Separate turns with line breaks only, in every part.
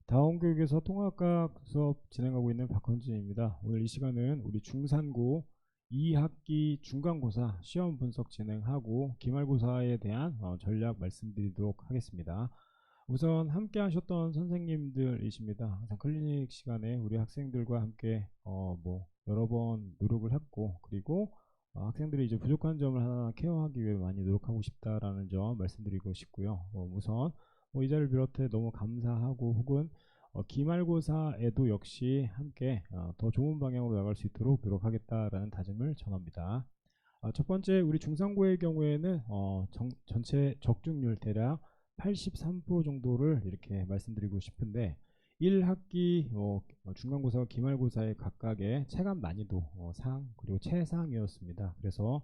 다원교육에서 통합과학 수업 진행하고 있는 박헌진입니다. 오늘 이 시간은 우리 중3고 2학기 중간고사 시험 분석 진행하고 기말고사에 대한 전략 말씀드리도록 하겠습니다. 우선 함께 하셨던 선생님들이십니다. 항상 클리닉 시간에 우리 학생들과 함께 여러 번 노력을 했고, 그리고 학생들이 이제 부족한 점을 하나하나 케어하기 위해 많이 노력하고 싶다라는 점 말씀드리고 싶고요. 우선 이 자리를 비롯해 너무 감사하고, 혹은 기말고사에도 역시 함께 더 좋은 방향으로 나갈 수 있도록 노력하겠다라는 다짐을 전합니다. 첫 번째, 우리 중3고의 경우에는 전체 적중률 대략 83% 정도를 이렇게 말씀드리고 싶은데, 1학기 중간고사와 기말고사의 각각의 체감 난이도 상 그리고 최상이었습니다. 그래서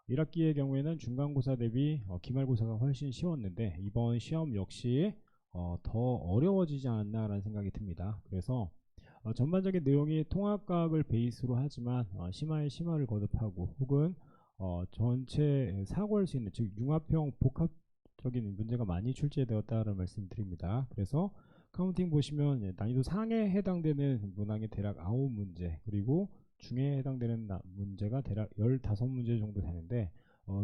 1학기의 경우에는 중간고사 대비 기말고사가 훨씬 쉬웠는데, 이번 시험 역시 더 어려워지지 않았나라는 생각이 듭니다. 그래서 전반적인 내용이 통합과학을 베이스로 하지만 심화에 심화를 거듭하고, 혹은 전체 사고할 수 있는, 즉 융합형 복합적인 문제가 많이 출제되었다는 말씀드립니다. 그래서 카운팅 보시면 난이도 상에 해당되는 문항이 대략 9문제, 그리고 중에 해당되는 문제가 대략 15문제 정도 되는데,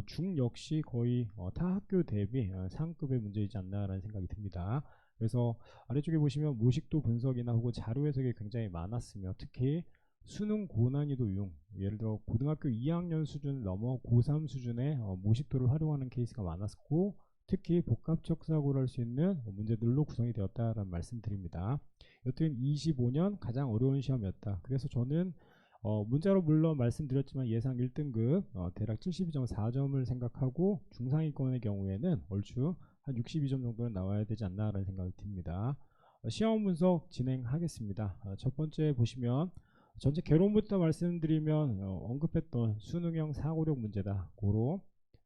중 역시 거의 타 학교 대비 상급의 문제이지 않나라는 생각이 듭니다. 그래서 아래쪽에 보시면 모식도 분석이나 혹은 자료 해석이 굉장히 많았으며, 특히 수능 고난이도 융, 예를 들어 고등학교 2학년 수준을 넘어 고3 수준의 모식도를 활용하는 케이스가 많았고, 특히 복합적 사고를 할 수 있는 문제들로 구성이 되었다라는 말씀드립니다. 여튼 25년 가장 어려운 시험이었다. 그래서 저는 문자로 물론 말씀드렸지만 예상 1등급 대략 72.4점을 생각하고, 중상위권의 경우에는 얼추 한 62점 정도는 나와야 되지 않나라는 생각이 듭니다. 시험 분석 진행하겠습니다. 첫 번째 보시면 전체 개론부터 말씀드리면 언급했던 수능형 사고력 문제다. 고로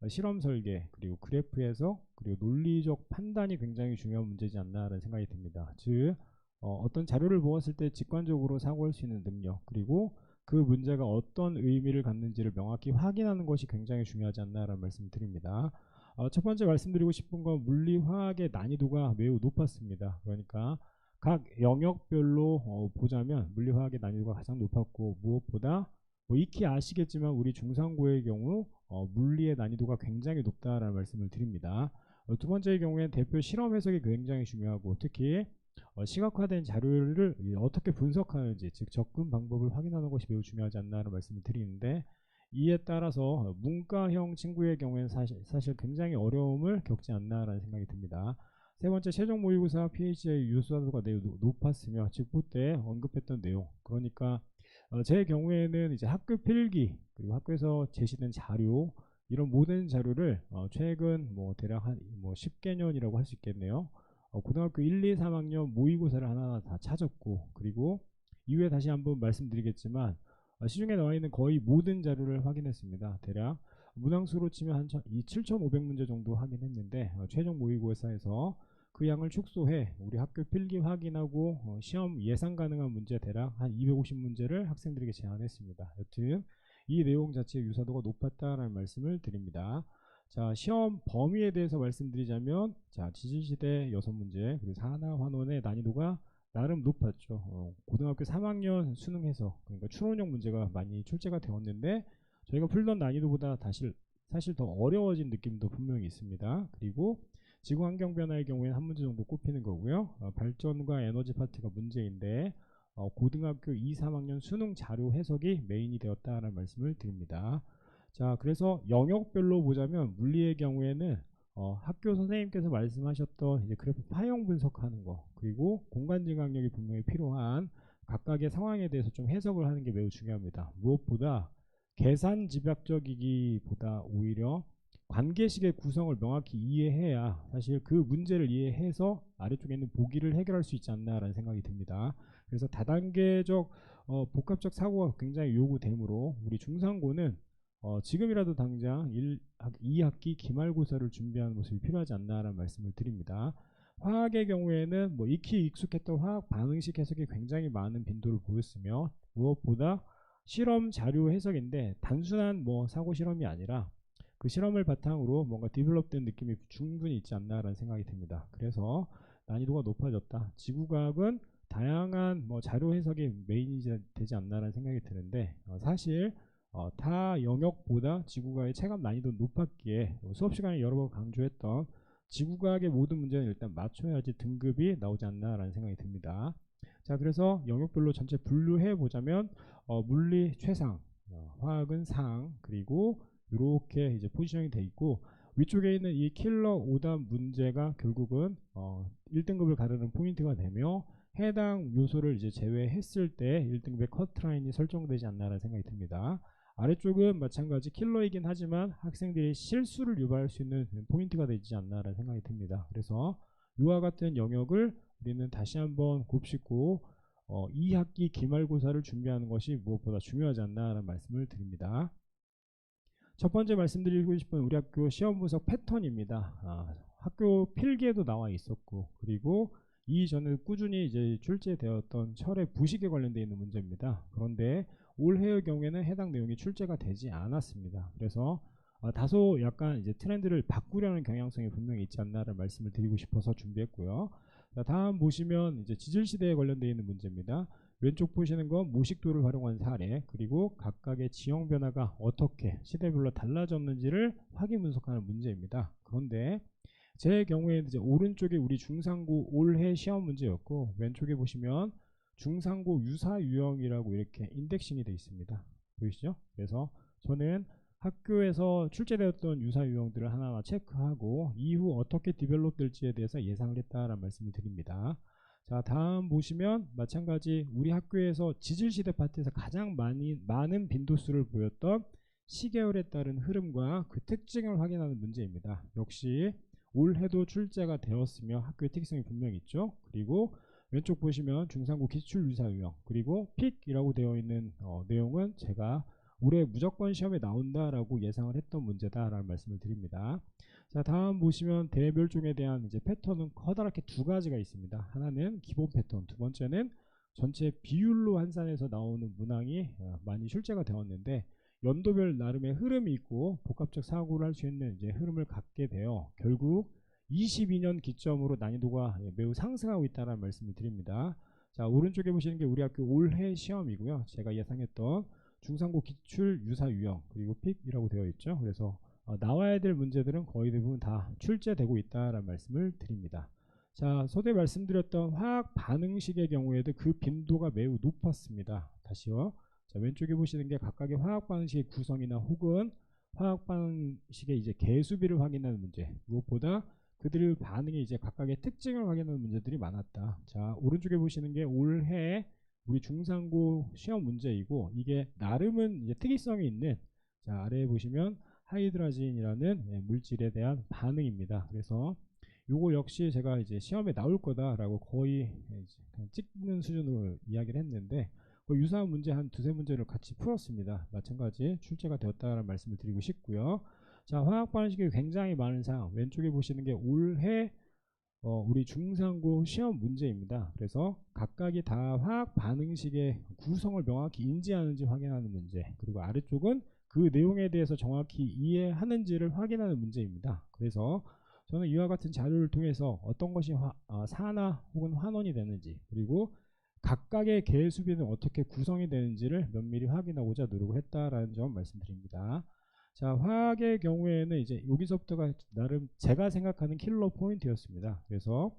실험 설계, 그리고 그래프 해석, 그리고 논리적 판단이 굉장히 중요한 문제지 않나라는 생각이 듭니다. 즉 어떤 자료를 보았을 때 직관적으로 사고할 수 있는 능력, 그리고 그 문제가 어떤 의미를 갖는지를 명확히 확인하는 것이 굉장히 중요하지 않나라는 말씀을 드립니다. 첫 번째 말씀드리고 싶은 건 물리 화학의 난이도가 매우 높았습니다. 그러니까 각 영역별로 보자면 물리 화학의 난이도가 가장 높았고, 무엇보다 익히 아시겠지만 우리 중상고의 경우 물리의 난이도가 굉장히 높다라는 말씀을 드립니다. 두 번째의 경우에는 대표 실험 해석이 굉장히 중요하고, 특히 시각화된 자료를 어떻게 분석하는지, 즉 접근 방법을 확인하는 것이 매우 중요하지 않나라는 말씀을 드리는데, 이에 따라서 문과형 친구의 경우에는 사실 굉장히 어려움을 겪지 않나라는 생각이 듭니다. 세 번째, 최종 모의고사 PH의 유효도가 매우 높았으며, 즉 그때 언급했던 내용, 그러니까 제 경우에는 이제 학교 필기, 그리고 학교에서 제시된 자료, 이런 모든 자료를 최근 대략 한 10개년이라고 할 수 있겠네요. 고등학교 1, 2, 3학년 모의고사를 하나하나 다 찾았고, 그리고 이후에 다시 한번 말씀드리겠지만 시중에 나와 있는 거의 모든 자료를 확인했습니다. 대략 문항수로 치면 한 7,500문제 정도 확인했는데, 최종 모의고사에서 그 양을 축소해 우리 학교 필기 확인하고 시험 예상 가능한 문제 대략 한 250문제를 학생들에게 제안했습니다. 여튼 이 내용 자체의 유사도가 높았다라는 말씀을 드립니다. 자, 시험 범위에 대해서 말씀드리자면, 자, 지질시대 6문제, 그리고 산하환원의 난이도가 나름 높았죠. 고등학교 3학년 수능 해석, 그러니까 추론형 문제가 많이 출제가 되었는데, 저희가 풀던 난이도보다 사실 더 어려워진 느낌도 분명히 있습니다. 그리고 지구환경 변화의 경우에는 한 문제 정도 꼽히는 거고요. 발전과 에너지 파트가 문제인데, 고등학교 2, 3학년 수능 자료 해석이 메인이 되었다는 말씀을 드립니다. 자, 그래서 영역별로 보자면 물리의 경우에는 학교 선생님께서 말씀하셨던 이제 그래프 파형 분석하는 거, 그리고 공간지각력이 분명히 필요한 각각의 상황에 대해서 좀 해석을 하는 게 매우 중요합니다. 무엇보다 계산 집약적이기보다 오히려 관계식의 구성을 명확히 이해해야 사실 그 문제를 이해해서 아래쪽에 있는 보기를 해결할 수 있지 않나라는 생각이 듭니다. 그래서 다단계적 복합적 사고가 굉장히 요구되므로 우리 중상고는 지금이라도 당장 2학기 기말고사를 준비하는 모습이 필요하지 않나라는 말씀을 드립니다. 화학의 경우에는 익히 익숙했던 화학 반응식 해석이 굉장히 많은 빈도를 보였으며, 무엇보다 실험 자료 해석인데 단순한 사고 실험이 아니라 그 실험을 바탕으로 뭔가 디벨롭된 느낌이 충분히 있지 않나라는 생각이 듭니다. 그래서 난이도가 높아졌다. 지구과학은 다양한 뭐 자료 해석이 메인이 되지 않나라는 생각이 드는데 사실 타 영역보다 지구과학의 체감 난이도 높았기에 수업 시간에 여러 번 강조했던 지구과학의 모든 문제는 일단 맞춰야지 등급이 나오지 않나라는 생각이 듭니다. 자, 그래서 영역별로 전체 분류해 보자면 물리 최상, 화학은 상, 그리고 이렇게 이제 포지션이 돼 있고 위쪽에 있는 이 킬러 오답 문제가 결국은 1등급을 가르는 포인트가 되며 해당 요소를 이제 제외했을 때 1등급의 커트라인이 설정되지 않나라는 생각이 듭니다. 아래쪽은 마찬가지 킬러이긴 하지만 학생들이 실수를 유발할 수 있는 포인트가 되지 않나라는 생각이 듭니다. 그래서 이와 같은 영역을 우리는 다시 한번 곱씹고 2학기 기말고사를 준비하는 것이 무엇보다 중요하지 않나라는 말씀을 드립니다. 첫 번째 말씀드리고 싶은 우리 학교 시험 분석 패턴입니다. 학교 필기에도 나와 있었고 그리고 이전에 꾸준히 이제 출제되었던 철의 부식에 관련되어 있는 문제입니다. 그런데 올해의 경우에는 해당 내용이 출제가 되지 않았습니다. 그래서 다소 약간 이제 트렌드를 바꾸려는 경향성이 분명히 있지 않나라는 말씀을 드리고 싶어서 준비했고요. 자, 다음 보시면 이제 지질시대에 관련되어 있는 문제입니다. 왼쪽 보시는 건 모식도를 활용한 사례 그리고 각각의 지형 변화가 어떻게 시대별로 달라졌는지를 확인 분석하는 문제입니다. 그런데 제 경우에는 이제 오른쪽에 우리 중상고 올해 시험 문제였고 왼쪽에 보시면 중상고 유사 유형이라고 이렇게 인덱싱이 되어 있습니다. 보이시죠? 그래서 저는 학교에서 출제되었던 유사 유형들을 하나하나 체크하고 이후 어떻게 디벨롭 될지에 대해서 예상을 했다라는 말씀을 드립니다. 자, 다음 보시면 마찬가지 우리 학교에서 지질시대 파트에서 가장 많은 빈도수를 보였던 시계열에 따른 흐름과 그 특징을 확인하는 문제입니다. 역시 올해도 출제가 되었으며 학교의 특성이 분명히 있죠. 그리고 왼쪽 보시면 중상고 기출 유사 유형 그리고 픽이라고 되어 있는 내용은 제가 올해 무조건 시험에 나온다라고 예상을 했던 문제다라는 말씀을 드립니다. 자, 다음 보시면 대멸종에 대한 이제 패턴은 커다랗게 두 가지가 있습니다. 하나는 기본 패턴, 두 번째는 전체 비율로 환산해서 나오는 문항이 많이 출제가 되었는데 연도별 나름의 흐름이 있고 복합적 사고를 할 수 있는 이제 흐름을 갖게 되어 결국 22년 기점으로 난이도가 매우 상승하고 있다는 말씀을 드립니다. 자, 오른쪽에 보시는 게 우리 학교 올해 시험이고요. 제가 예상했던 중상고 기출 유사 유형 그리고 픽이라고 되어 있죠. 그래서 나와야 될 문제들은 거의 대부분 다 출제되고 있다는 말씀을 드립니다. 자, 서두에 말씀드렸던 화학 반응식의 경우에도 그 빈도가 매우 높았습니다. 다시요. 자, 왼쪽에 보시는 게 각각의 화학 반응식의 구성이나 혹은 화학 반응식의 이제 개수비를 확인하는 문제. 무엇보다 그들의 반응이 이제 각각의 특징을 확인하는 문제들이 많았다. 자, 오른쪽에 보시는 게 올해 우리 중상고 시험 문제이고 이게 나름은 이제 특이성이 있는 자, 아래에 보시면 하이드라진이라는 물질에 대한 반응입니다. 그래서 요거 역시 제가 이제 시험에 나올 거다라고 거의 그냥 찍는 수준으로 이야기를 했는데 유사한 문제 한 두세 문제를 같이 풀었습니다. 마찬가지 출제가 되었다는 말씀을 드리고 싶고요. 자, 화학 반응식이 굉장히 많은 사항 왼쪽에 보시는 게 올해 우리 중상고 시험 문제입니다. 그래서 각각이 다 화학 반응식의 구성을 명확히 인지하는지 확인하는 문제 그리고 아래쪽은 그 내용에 대해서 정확히 이해하는지를 확인하는 문제입니다. 그래서 저는 이와 같은 자료를 통해서 어떤 것이 산화 혹은 환원이 되는지 그리고 각각의 개수비는 어떻게 구성이 되는지를 면밀히 확인하고자 노력을 했다라는 점 말씀드립니다. 자, 화학의 경우에는 이제 여기서부터가 나름 제가 생각하는 킬러 포인트였습니다. 그래서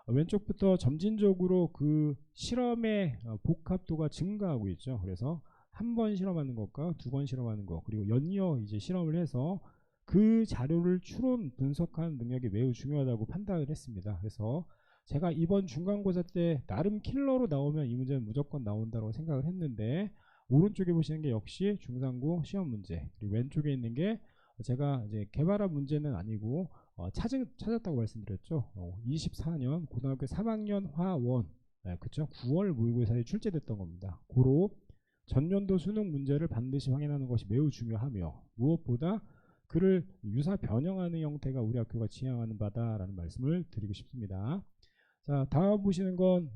왼쪽부터 점진적으로 그 실험의 복합도가 증가하고 있죠. 그래서 한 번 실험하는 것과 두 번 실험하는 것 그리고 연이어 이제 실험을 해서 그 자료를 추론 분석하는 능력이 매우 중요하다고 판단을 했습니다. 그래서 제가 이번 중간고사 때 나름 킬러로 나오면 이 문제는 무조건 나온다고 생각을 했는데 오른쪽에 보시는 게 역시 중상고 시험 문제 그리고 왼쪽에 있는 게 제가 이제 개발한 문제는 아니고 찾았다고 말씀드렸죠. 24년 고등학교 3학년 화원 그쵸 9월 모의고사에 출제됐던 겁니다. 고로 전년도 수능 문제를 반드시 확인하는 것이 매우 중요하며 무엇보다 그를 유사 변형하는 형태가 우리 학교가 지향하는 바다라는 말씀을 드리고 싶습니다. 자, 다음 보시는 건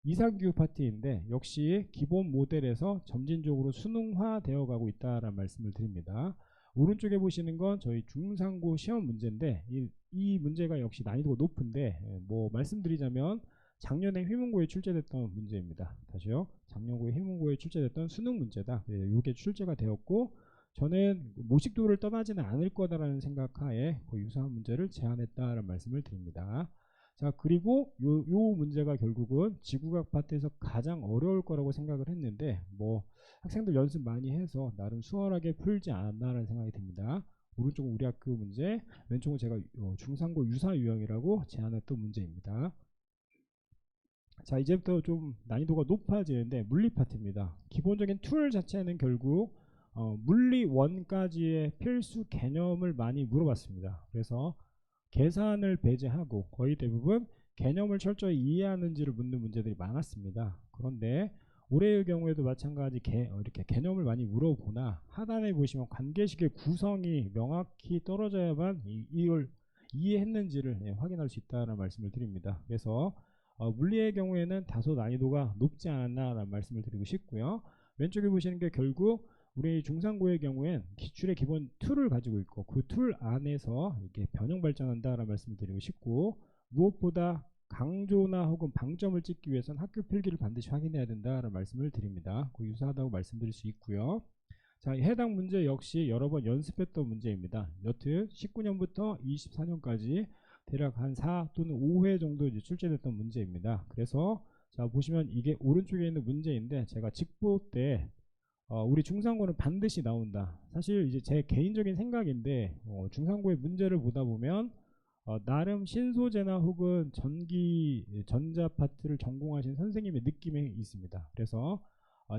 이상교육 파트인데 역시 기본 모델에서 점진적으로 수능화 되어 가고 있다라는 말씀을 드립니다. 오른쪽에 보시는 건 저희 중상고 시험 문제인데 이 문제가 역시 난이도가 높은데 뭐 말씀드리자면 작년에 휘문고에 출제됐던 문제입니다. 다시요. 작년에 휘문고에 출제됐던 수능 문제다. 이게 출제가 되었고 저는 모식도를 떠나지는 않을 거다라는 생각하에 그 유사한 문제를 제안했다라는 말씀을 드립니다. 자, 그리고 요 문제가 결국은 지구과학 파트에서 가장 어려울 거라고 생각을 했는데 뭐 학생들 연습 많이 해서 나름 수월하게 풀지 않았나라는 생각이 듭니다. 오른쪽은 우리 학교 문제, 왼쪽은 제가 중상고 유사 유형이라고 제안했던 문제입니다. 자, 이제부터 좀 난이도가 높아지는데 물리 파트입니다. 기본적인 툴 자체는 결국 물리 1까지의 필수 개념을 많이 물어봤습니다. 그래서 계산을 배제하고 거의 대부분 개념을 철저히 이해하는지를 묻는 문제들이 많았습니다. 그런데 올해의 경우에도 마찬가지 이렇게 개념을 많이 물어보나 하단에 보시면 관계식의 구성이 명확히 떨어져야만 이걸 이해했는지를 확인할 수 있다는 말씀을 드립니다. 그래서 물리의 경우에는 다소 난이도가 높지 않았나라는 말씀을 드리고 싶고요. 왼쪽에 보시는 게 결국 우리 중상고의 경우엔 기출의 기본 툴을 가지고 있고 그 툴 안에서 이렇게 변형 발전한다라는 말씀을 드리고 싶고 무엇보다 강조나 혹은 방점을 찍기 위해서는 학교 필기를 반드시 확인해야 된다라는 말씀을 드립니다. 그 유사하다고 말씀드릴 수 있고요. 자, 해당 문제 역시 여러 번 연습했던 문제입니다. 여튼 19년부터 24년까지 대략 한 4 또는 5회 정도 이제 출제됐던 문제입니다. 그래서 자 보시면 이게 오른쪽에 있는 문제인데 제가 직보 때 우리 중상고는 반드시 나온다. 사실 이제 제 개인적인 생각인데 중상고의 문제를 보다 보면 나름 신소재나 혹은 전자 파트를 전공하신 선생님의 느낌이 있습니다. 그래서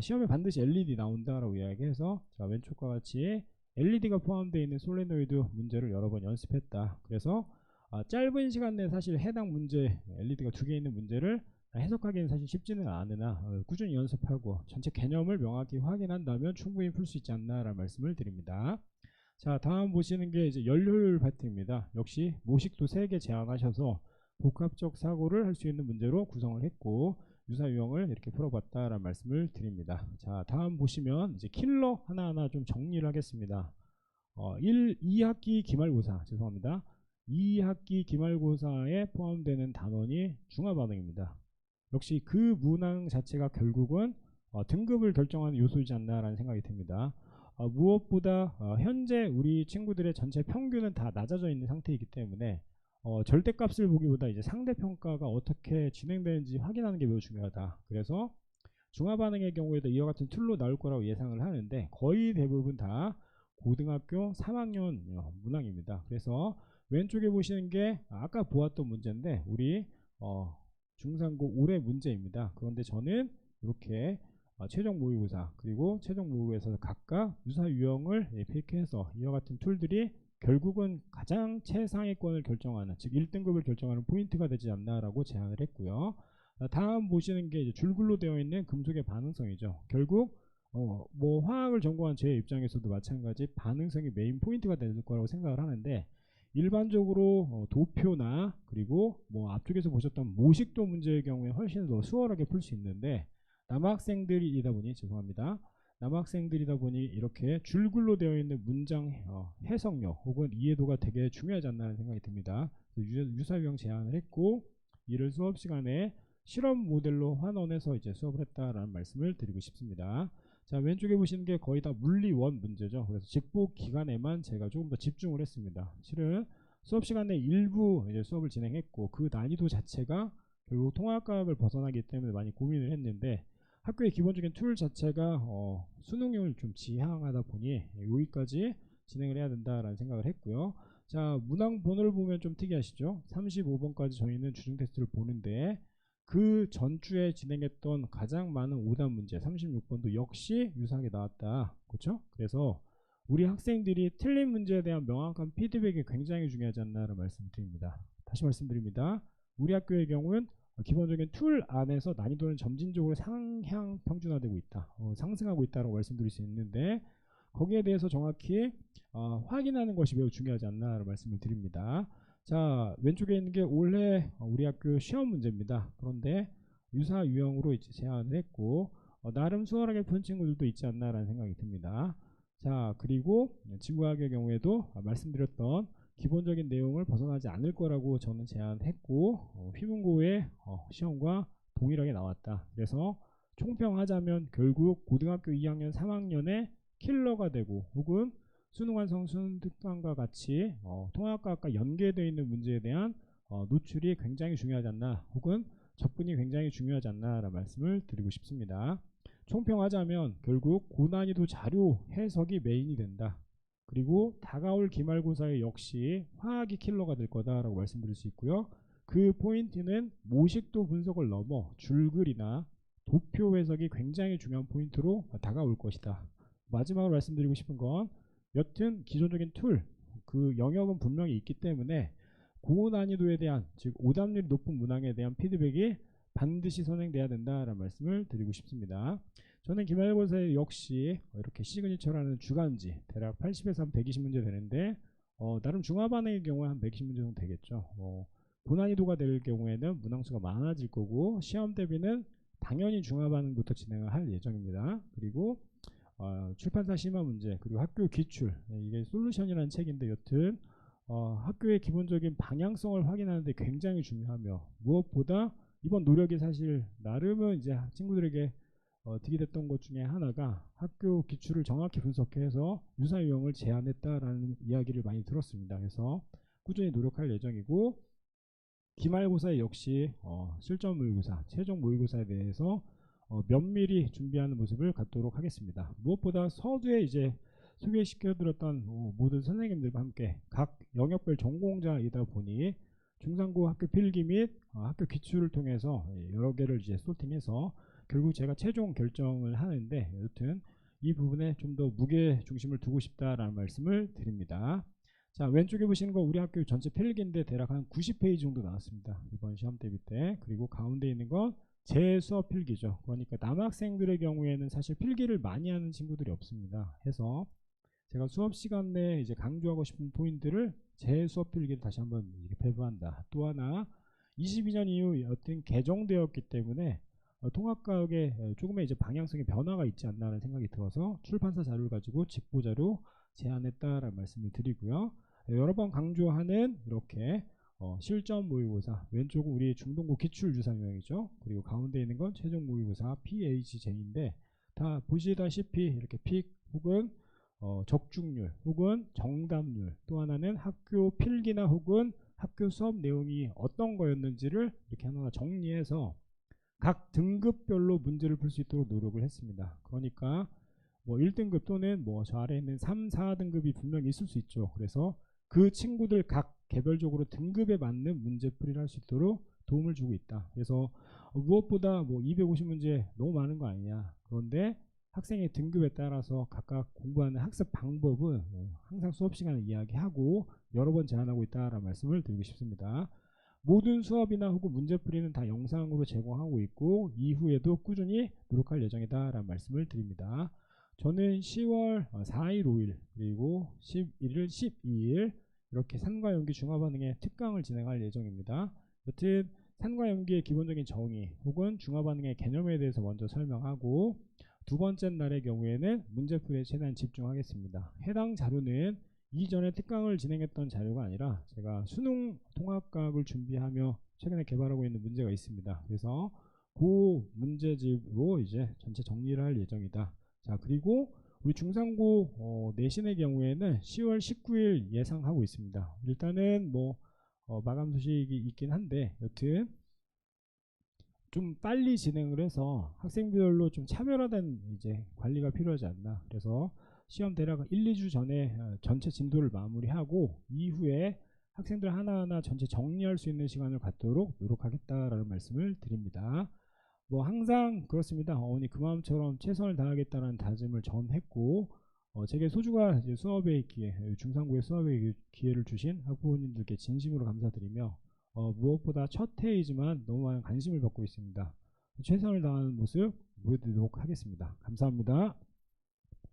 시험에 반드시 LED 나온다라고 이야기해서 자 왼쪽과 같이 LED가 포함되어 있는 솔레노이드 문제를 여러 번 연습했다. 그래서 짧은 시간 내에 사실 해당 문제 LED가 2개 있는 문제를 해석하기는 사실 쉽지는 않으나 꾸준히 연습하고 전체 개념을 명확히 확인한다면 충분히 풀 수 있지 않나라는 말씀을 드립니다. 자, 다음 보시는 게 이제 연료율 파트입니다. 역시 모식도 3개 제안하셔서 복합적 사고를 할 수 있는 문제로 구성을 했고 유사 유형을 이렇게 풀어봤다라는 말씀을 드립니다. 자, 다음 보시면 이제 킬러 하나하나 좀 정리를 하겠습니다. 2학기 기말고사 죄송합니다. 2학기 기말고사에 포함되는 단원이 중화반응입니다. 역시 그 문항 자체가 결국은 등급을 결정하는 요소이지 않나라는 생각이 듭니다. 무엇보다 현재 우리 친구들의 전체 평균은 다 낮아져 있는 상태이기 때문에 절대값을 보기보다 이제 상대평가가 어떻게 진행되는지 확인하는 게 매우 중요하다. 그래서 중화반응의 경우에도 이와 같은 툴로 나올 거라고 예상을 하는데 거의 대부분 다 고등학교 3학년 문항입니다. 그래서 왼쪽에 보시는 게 아까 보았던 문제인데 우리 중상고 올해 문제입니다. 그런데 저는 이렇게 최종 모의고사 그리고 최종 모의고사에서 각각 유사 유형을 픽해서 이와 같은 툴들이 결국은 가장 최상위권을 결정하는 즉 1등급을 결정하는 포인트가 되지 않나라고 제안을 했고요. 다음 보시는 게 이제 줄글로 되어 있는 금속의 반응성이죠. 결국 뭐 화학을 전공한 제 입장에서도 마찬가지 반응성이 메인 포인트가 될 거라고 생각을 하는데 일반적으로 도표나 그리고 뭐 앞쪽에서 보셨던 모식도 문제의 경우에 훨씬 더 수월하게 풀 수 있는데 남학생들이다 보니 이렇게 줄글로 되어 있는 문장 해석력 혹은 이해도가 되게 중요하지 않나 생각이 듭니다. 유사유형 제안을 했고 이를 수업 시간에 실험 모델로 환원해서 이제 수업을 했다라는 말씀을 드리고 싶습니다. 자, 왼쪽에 보시는 게 거의 다 물리원 문제죠. 그래서 직보 기간에만 제가 조금 더 집중을 했습니다. 실은 수업 시간에 일부 이제 수업을 진행했고 그 난이도 자체가 결국 통합과학을 벗어나기 때문에 많이 고민을 했는데 학교의 기본적인 툴 자체가 수능을 좀 지향하다 보니 여기까지 진행을 해야 된다라는 생각을 했고요. 자, 문항 번호를 보면 좀 특이하시죠? 35번까지 저희는 주중 테스트를 보는데 그 전주에 진행했던 가장 많은 오답 문제 36번도 역시 유사하게 나왔다. 그렇죠? 그래서 우리 학생들이 틀린 문제에 대한 명확한 피드백이 굉장히 중요하지 않나라는 말씀을 드립니다. 다시 말씀드립니다. 우리 학교의 경우는 기본적인 툴 안에서 난이도는 점진적으로 상향 평준화되고 있다. 상승하고 있다고 말씀드릴 수 있는데 거기에 대해서 정확히 확인하는 것이 매우 중요하지 않나라는 말씀을 드립니다. 자, 왼쪽에 있는 게 올해 우리 학교 시험 문제입니다. 그런데 유사 유형으로 이제 제안을 했고 나름 수월하게 푼 친구들도 있지 않나라는 생각이 듭니다. 자, 그리고 지구과학의 경우에도 말씀드렸던 기본적인 내용을 벗어나지 않을 거라고 저는 제안했고 휘문고의 시험과 동일하게 나왔다. 그래서 총평하자면 결국 고등학교 2학년 3학년에 킬러가 되고 혹은 수능 완성 수능 특강과 같이 통합과학과 연계되어 있는 문제에 대한 노출이 굉장히 중요하지 않나 혹은 접근이 굉장히 중요하지 않나라는 말씀을 드리고 싶습니다. 총평하자면 결국 고난이도 자료 해석이 메인이 된다. 그리고 다가올 기말고사에 역시 화학이 킬러가 될 거다라고 말씀드릴 수 있고요. 그 포인트는 모식도 분석을 넘어 줄글이나 도표 해석이 굉장히 중요한 포인트로 다가올 것이다. 마지막으로 말씀드리고 싶은 건 여튼 기존적인 툴, 그 영역은 분명히 있기 때문에 고난이도에 대한 즉 오답률이 높은 문항에 대한 피드백이 반드시 선행돼야 된다라는 말씀을 드리고 싶습니다. 저는 기말고사에 역시 이렇게 시그니처라는 주간지 대략 80에서 한 120문제 되는데 나름 중하반응의 경우에 한 120문제 정도 되겠죠. 고난이도가 될 경우에는 문항수가 많아질 거고 시험 대비는 당연히 중하반응부터 진행을 할 예정입니다. 그리고 출판사 심화 문제 그리고 학교 기출 이게 솔루션이라는 책인데 여튼 학교의 기본적인 방향성을 확인하는 데 굉장히 중요하며 무엇보다 이번 노력이 사실 나름은 이제 친구들에게 득이됐던 것 중에 하나가 학교 기출을 정확히 분석해서 유사 유형을 제안했다라는 이야기를 많이 들었습니다. 그래서 꾸준히 노력할 예정이고 기말고사 역시 실전 모의고사, 최종 모의고사에 대해서 면밀히 준비하는 모습을 갖도록 하겠습니다. 무엇보다 서두에 이제 소개시켜드렸던 모든 선생님들과 함께 각 영역별 전공자이다 보니 중상고 학교 필기 및 학교 기출을 통해서 여러 개를 이제 소팅해서 결국 제가 최종 결정을 하는데 여튼 이 부분에 좀 더 무게 중심을 두고 싶다라는 말씀을 드립니다. 자, 왼쪽에 보시는 거 우리 학교 전체 필기인데 대략 한 90페이지 정도 나왔습니다. 이번 시험 대비 때. 그리고 가운데 있는 건 제 수업 필기죠. 그러니까 남학생들의 경우에는 사실 필기를 많이 하는 친구들이 없습니다. 해서 제가 수업 시간 내에 이제 강조하고 싶은 포인트를 제 수업 필기를 다시 한번 배부한다. 또 하나 22년 이후 여튼 개정되었기 때문에 통합과학에 조금의 이제 방향성의 변화가 있지 않나 하는 생각이 들어서 출판사 자료를 가지고 직보자료 제안했다라는 말씀을 드리고요. 여러 번 강조하는 이렇게 실전 모의고사 왼쪽은 우리 중등고 기출 유사 유형이죠. 그리고 가운데 있는 건 최종 모의고사 PHJ인데 다 보시다시피 이렇게 픽 혹은 적중률 혹은 정답률 또 하나는 학교 필기나 혹은 학교 수업 내용이 어떤 거였는지를 이렇게 하나 정리해서 각 등급별로 문제를 풀 수 있도록 노력을 했습니다. 그러니까 뭐 1등급 또는 뭐 저 아래에 있는 3, 4등급이 분명히 있을 수 있죠. 그래서 그 친구들 각 개별적으로 등급에 맞는 문제풀이를 할 수 있도록 도움을 주고 있다. 그래서 무엇보다 뭐 250문제 너무 많은 거 아니냐. 그런데 학생의 등급에 따라서 각각 공부하는 학습 방법은 항상 수업 시간에 이야기하고 여러 번 제안하고 있다라는 말씀을 드리고 싶습니다. 모든 수업이나 혹은 문제풀이는 다 영상으로 제공하고 있고 이후에도 꾸준히 노력할 예정이다라는 말씀을 드립니다. 저는 10월 4일, 5일 그리고 11일, 12일 이렇게 산과 연기 중화반응의 특강을 진행할 예정입니다. 여튼 산과 연기의 기본적인 정의 혹은 중화반응의 개념에 대해서 먼저 설명하고 두 번째 날의 경우에는 문제풀이에 최대한 집중하겠습니다. 해당 자료는 이전에 특강을 진행했던 자료가 아니라 제가 수능 통합과학을 준비하며 최근에 개발하고 있는 문제가 있습니다. 그래서 그 문제집으로 이제 전체 정리를 할 예정이다. 자, 그리고 우리 중상고 내신의 경우에는 10월 19일 예상하고 있습니다. 일단은 뭐 마감 소식이 있긴 한데 여튼 좀 빨리 진행을 해서 학생별로 좀 차별화된 이제 관리가 필요하지 않나. 그래서 시험 대략 1, 2주 전에 전체 진도를 마무리하고 이후에 학생들 하나하나 전체 정리할 수 있는 시간을 갖도록 노력하겠다라는 말씀을 드립니다. 뭐 항상 그렇습니다. 어머니 그 마음처럼 최선을 다하겠다는 다짐을 전했고 제게 소중한 이제 수업의 기회, 중상고의 수업의 기회를 주신 학부모님들께 진심으로 감사드리며 무엇보다 첫 해이지만 너무 많은 관심을 받고 있습니다. 최선을 다하는 모습 보여드리도록 하겠습니다. 감사합니다.